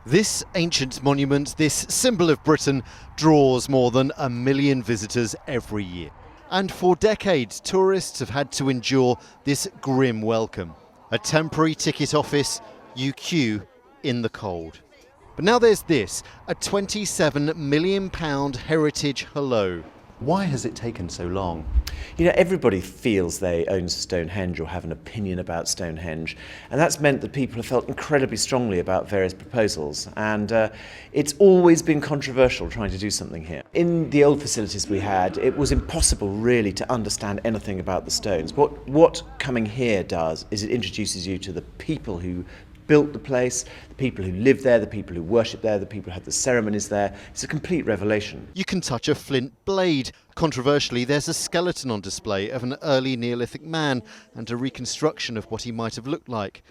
This ancient monument, this symbol of Britain, draws more than 1 million visitors every year. And for decades, tourists have had to endure this grim welcome. A temporary ticket office, you queue in the cold. But now there's this, a £27 million heritage hello. Why has it taken so long? You know, everybody feels they own Stonehenge or have an opinion about Stonehenge, and that's meant that people have felt incredibly strongly about various proposals, and it's always been controversial trying to do something here. In the old facilities we had, it was impossible really to understand anything about the stones. What coming here does is it introduces you to the people who built the place, the people who live there, the people who worship there, the people who have the ceremonies there. It's a complete revelation. You can touch a flint blade. Controversially, there's a skeleton on display of an early Neolithic man and a reconstruction of what he might have looked like.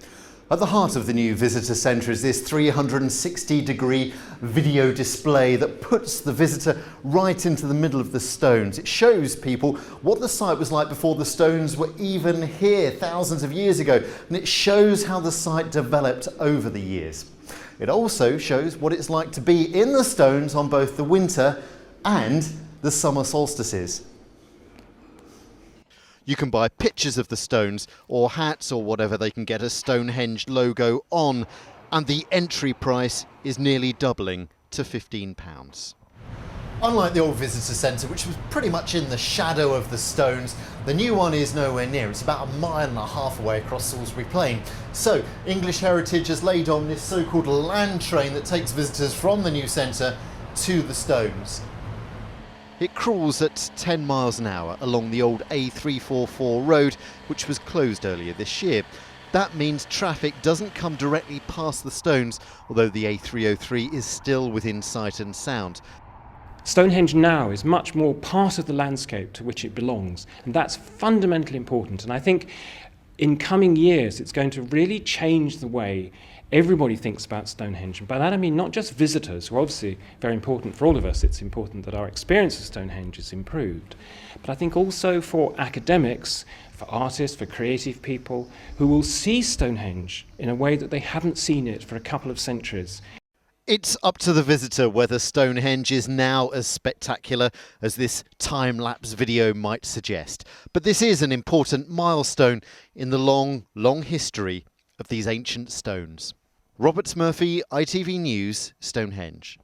At the heart of the new visitor centre is this 360-degree video display that puts the visitor right into the middle of the stones. It shows people what the site was like before the stones were even here thousands of years ago, and it shows how the site developed over the years. It also shows what it's like to be in the stones on both the winter and the summer solstices. You can buy pictures of the stones or hats or whatever they can get a Stonehenge logo on, and the entry price is nearly doubling to £15. Unlike the old visitor centre, which was pretty much in the shadow of the stones, the new one is nowhere near. It's about 1.5 miles away across Salisbury Plain. So English Heritage has laid on this so-called land train that takes visitors from the new centre to the stones. It crawls at 10 miles an hour along the old A344 road, which was closed earlier this year. That means traffic doesn't come directly past the stones, although the A303 is still within sight and sound. Stonehenge now is much more part of the landscape to which it belongs, and that's fundamentally important. And I think in coming years it's going to really change the way everybody thinks about Stonehenge. And by that I mean not just visitors, who are obviously very important for all of us. It's important that our experience of Stonehenge is improved. But I think also for academics, for artists, for creative people, who will see Stonehenge in a way that they haven't seen it for a couple of centuries. It's up to the visitor whether Stonehenge is now as spectacular as this time-lapse video might suggest. But this is an important milestone in the long, long history of these ancient stones. Robert Murphy, ITV News, Stonehenge.